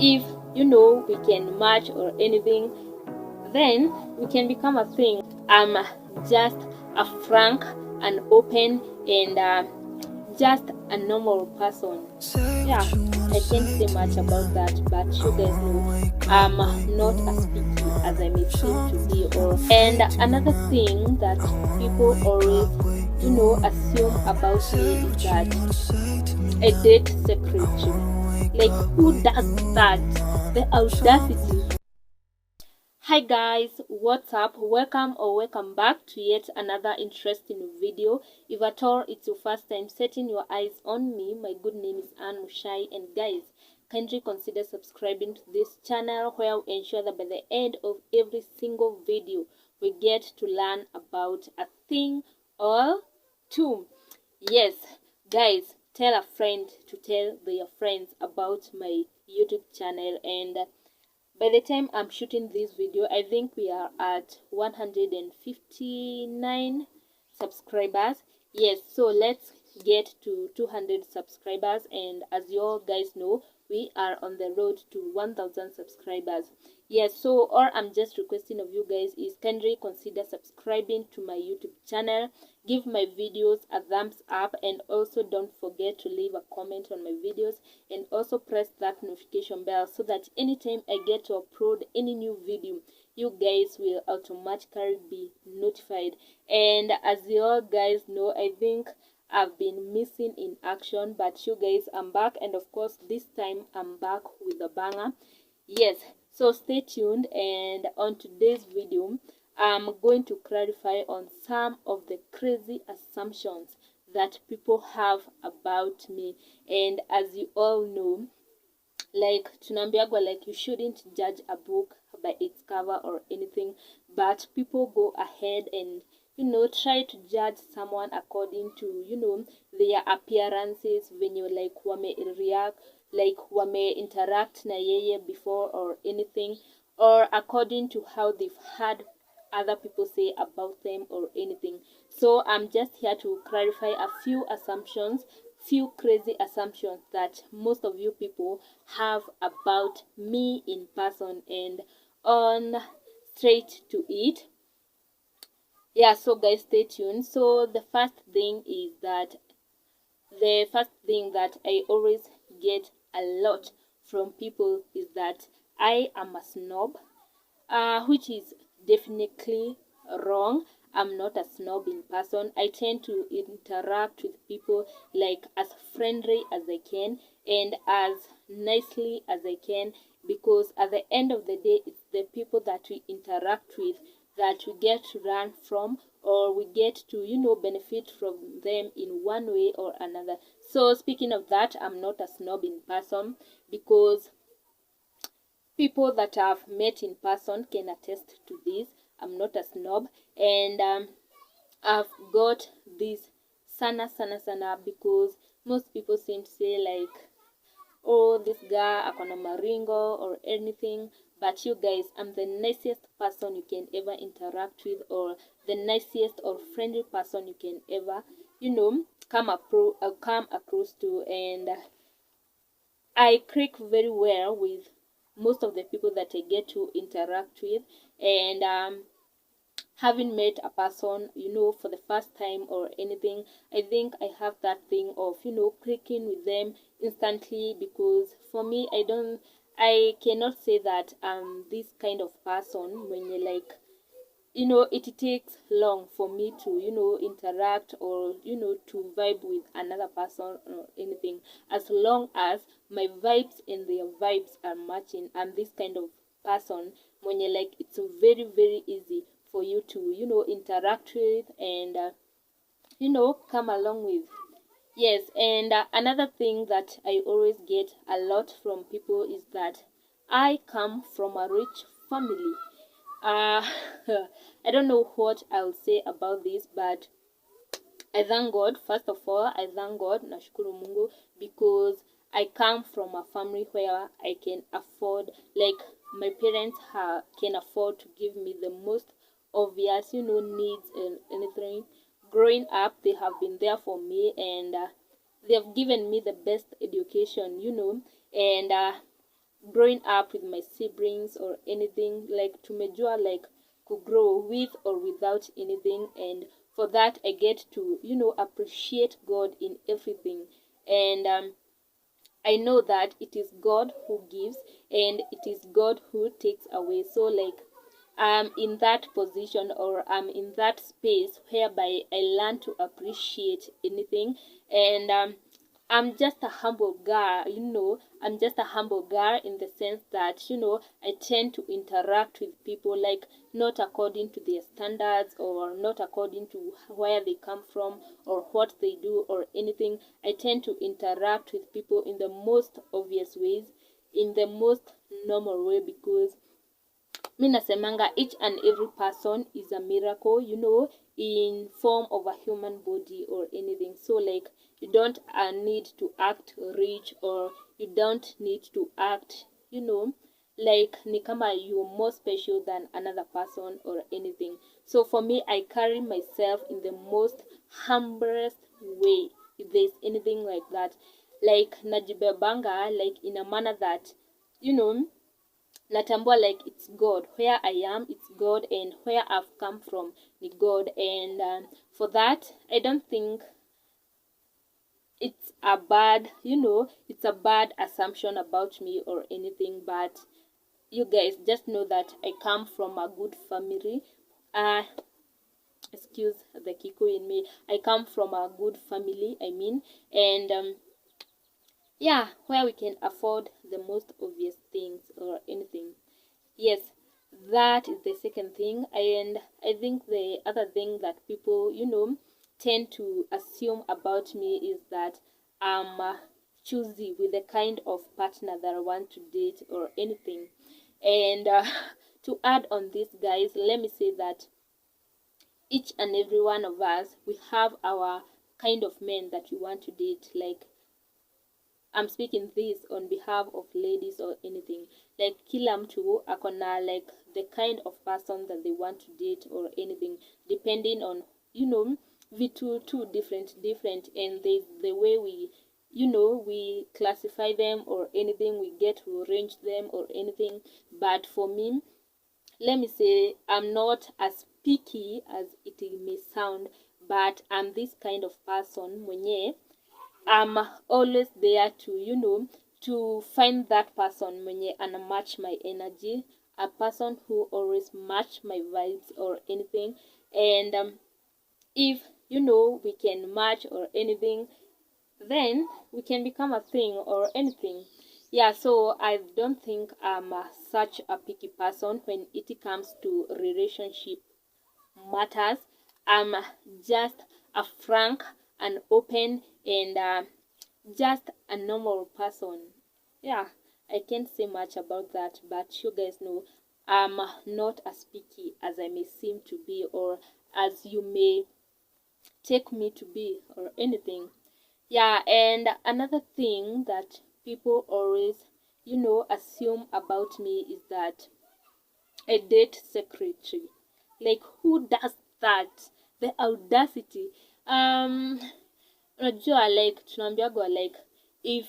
If we can match or anything, then we can become a thing. I'm just a frank and open and just a normal person. Yeah, I can't say much about that, but you guys know I'm not as picky as I may seem to be. And another thing that people always assume about me is that I date secretly. Like, who does that? The audacity. Hi guys, what's up? Welcome back to yet another interesting video. If at all it's your first time setting your eyes on me, my good name is Anne Mushai, and guys, kindly consider subscribing to this channel where we ensure that by the end of every single video we get to learn about a thing or two. Yes, guys, tell a friend to tell their friends about my YouTube channel, and by the time I'm shooting this video, I think we are at 159 subscribers. Yes, so let's get to 200 subscribers, and as you all guys know, we are on the road to 1000 subscribers. Yes, so all I'm just requesting of you guys is kindly consider subscribing to my YouTube channel, give my videos a thumbs up, and also don't forget to leave a comment on my videos, and also press that notification bell so that anytime I get to upload any new video, you guys will automatically be notified. And as you all guys know, I think I've been missing in action, but you guys, I'm back, and of course this time I'm back with a banger. Yes, so stay tuned, and on today's video I'm going to clarify on some of the crazy assumptions that people have about me. And as you all know, like tunaambiagwa, like you shouldn't judge a book by its cover or anything, but people go ahead and try to judge someone according to their appearances, when you like wame react, like wame interact na yeye before or anything, or according to how they've had other people say about them or anything. So I'm just here to clarify a few assumptions, few crazy assumptions that most of you people have about me in person. And on straight to it. Yeah, so guys, stay tuned. So the first thing that I always get a lot from people is that I am a snob, which is definitely wrong. I'm not a snob in person. I tend to interact with people like as friendly as I can and as nicely as I can, because at the end of the day, it's the people that we interact with that we get to learn from, or we get to benefit from them in one way or another. So speaking of that, I'm not a snob in person, because people that I've met in person can attest to this. I'm not a snob, and I've got this sana, because most people seem to say like, oh, this guy akona maringo or anything. But you guys, I'm the nicest person you can ever interact with, or the nicest or friendly person you can ever come across to. And I click very well with most of the people that I get to interact with. And having met a person for the first time or anything, I think I have that thing of clicking with them instantly, because for me, I cannot say that I'm this kind of person when you like it takes long for me to interact or to vibe with another person or anything. As long as my vibes and their vibes are matching, I'm this kind of person when you like it's very easy for you to interact with and come along with. Yes, and another thing that I always get a lot from people is that I come from a rich family. uh I don't know what I'll say about this, but I thank God. First of all, I thank God, nashukuru Mungu, because I come from a family where I can afford, like my parents can afford to give me the most obvious needs and anything. Growing up, they have been there for me, and they have given me the best education, and growing up with my siblings or anything, like tumejua like to grow with or without anything, and for that I get to, you know, appreciate God in everything. And I know that it is God who gives and it is God who takes away. So like I'm in that position, or I'm in that space whereby I learn to appreciate anything. And I'm just a humble girl, you know. I'm just a humble girl in the sense that, you know, I tend to interact with people like not according to their standards or not according to where they come from or what they do or anything. I tend to interact with people in the most obvious ways, in the most normal way, because mi nasemanga each and every person is a miracle, you know, in form of a human body or anything. So like you don't need to act rich, or you don't need to act, you know, like ni kama you're more special than another person or anything. So for me, I carry myself in the most humblest way, if there's anything like that. Like najibebanga like in a manner that, you know, natambua like it's God. Where I am, it's God, and where I've come from, ni God. And for that, I don't think it's a bad, you know, it's a bad assumption about me or anything. But you guys just know that I come from a good family. Excuse the Kiko in me. I come from a good family, I mean, and yeah, where we can afford the most obvious things or anything. Yes, that is the second thing. And I think the other thing that people, you know, tend to assume about me is that I'm choosy with the kind of partner that I want to date or anything. And to add on this, guys, let me say that each and every one of us, we have our kind of men that we want to date. Like I'm speaking this on behalf of ladies or anything. Like kila mtu akona like the kind of person that they want to date or anything, depending on, you know, vitu two different, and the way we, you know, we classify them or anything, we get to arrange them or anything. But for me, let me say I'm not as picky as it may sound, but I'm this kind of person mwenye I'm always there to, you know, to find that person mwenye ana match my energy, a person who always match my vibes or anything. And if, you know, we can match or anything, then we can become a thing or anything. Yeah, so I don't think I'm such a picky person when it comes to relationship matters. I'm just a frank and open and just a normal person. Yeah, I can't say much about that, but you guys know I'm not as picky as I may seem to be, or as you may take me to be or anything. Yeah, and another thing that people always, you know, assume about me is that I date secretary. Like who does that? The audacity. Unajua like tunaambiagwa like if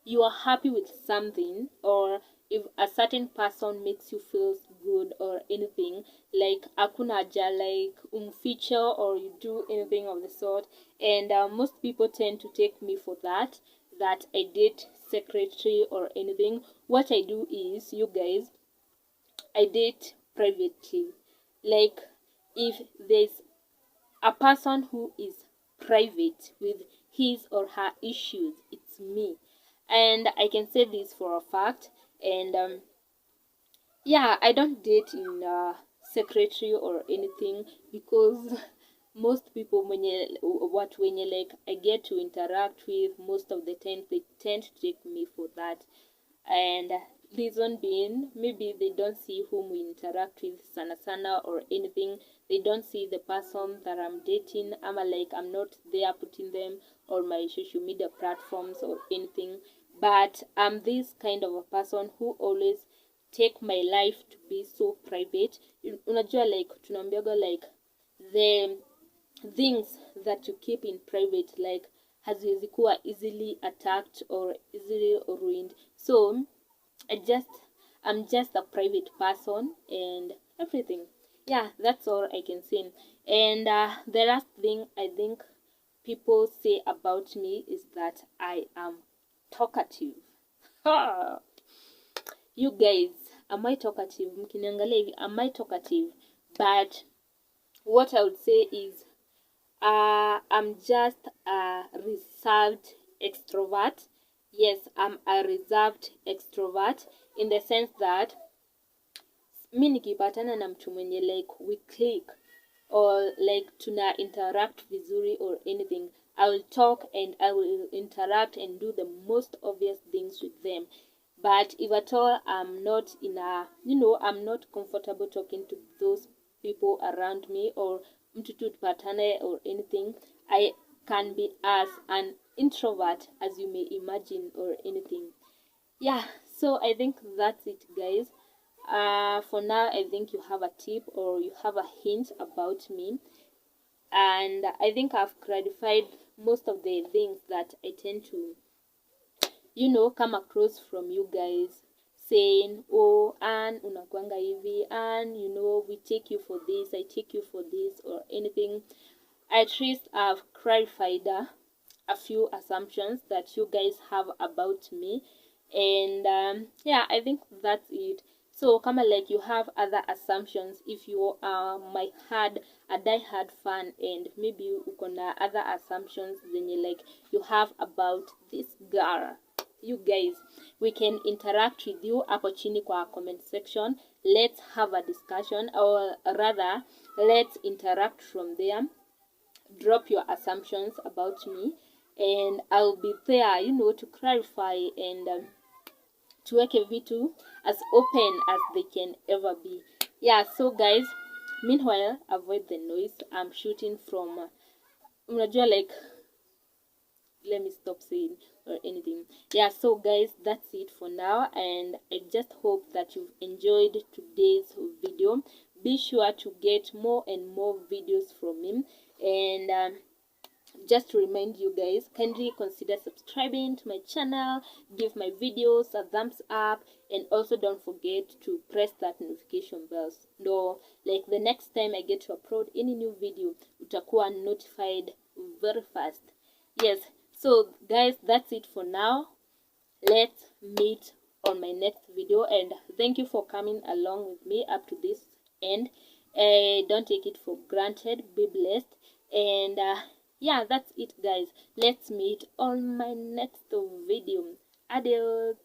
you are happy with something, or if a certain person makes you feel good or anything, like hakuna haja like umficha or you do anything of the sort. And most people tend to take me for that, that I date secretary or anything. What I do is, you guys, I date privately. Like if there's a person who is private with his or her issues, it's me. And I can say this for a fact. And yeah, I don't date in secretary or anything, because most people when you like I get to interact with most of the time, they tend to take me for that. And reason being, maybe they don't see whom we interact with sana sana or anything. They don't see the person that I'm dating. I'm not there putting them on my social media platforms or anything. But I'm this kind of a person who always take my life to be so private. Unajua like tunaambiaga like the things that you keep in private like haziwezi kuwa easily attacked or easily ruined. So I'm just a private person and everything. Yeah, that's all I can say. And the last thing I think people say about me is that I am talkative. You guys, am I talkative? Mkiniangalia hivi, am I talkative? But what I would say is I'm just a reserved extrovert. Yes, I'm a reserved extrovert in the sense that mi nikipatana na mtu mwenye like we click or like tuna interact vizuri or anything, I will talk and I will interact and do the most obvious things with them. But if at all I'm not in a, I'm not comfortable talking to those people around me or mtu tu tupatane or anything, I can be as an introvert as you may imagine or anything. Yeah, so I think that's it, guys. For now, I think you have a tip or you have a hint about me, and I think I've clarified most of the things that I tend to, come across from you guys saying, oh, and unakwanga hivi, and we take you for this, I take you for this, or anything. At least I've clarified a few assumptions that you guys have about me, and yeah, I think that's it. So kama like you have other assumptions, if you are a die-hard fan and maybe uko na other assumptions zenye like you have about this girl, you guys, we can interact with you hapo chini kwa comment section. Let's have a discussion, or rather let's interact from there. Drop your assumptions about me and I'll be there, to clarify and tuweke vitu as open as they can ever be. Yeah, so guys, meanwhile, avoid the noise. I'm shooting from like, let me stop saying or anything. Yeah, so guys, that's it for now, and I just hope that you've enjoyed today's video. Be sure to get more and more videos from me, and just to remind you guys, kindly consider subscribing to my channel, give my videos a thumbs up, and also don't forget to press that notification bell. No, like the next time I get to upload any new video, utakuwa notified very fast. Yes, so guys, that's it for now. Let's meet on my next video, and thank you for coming along with me up to this end. Don't take it for granted. Be blessed, and yeah, that's it, guys. Let's meet on my next video. Adios.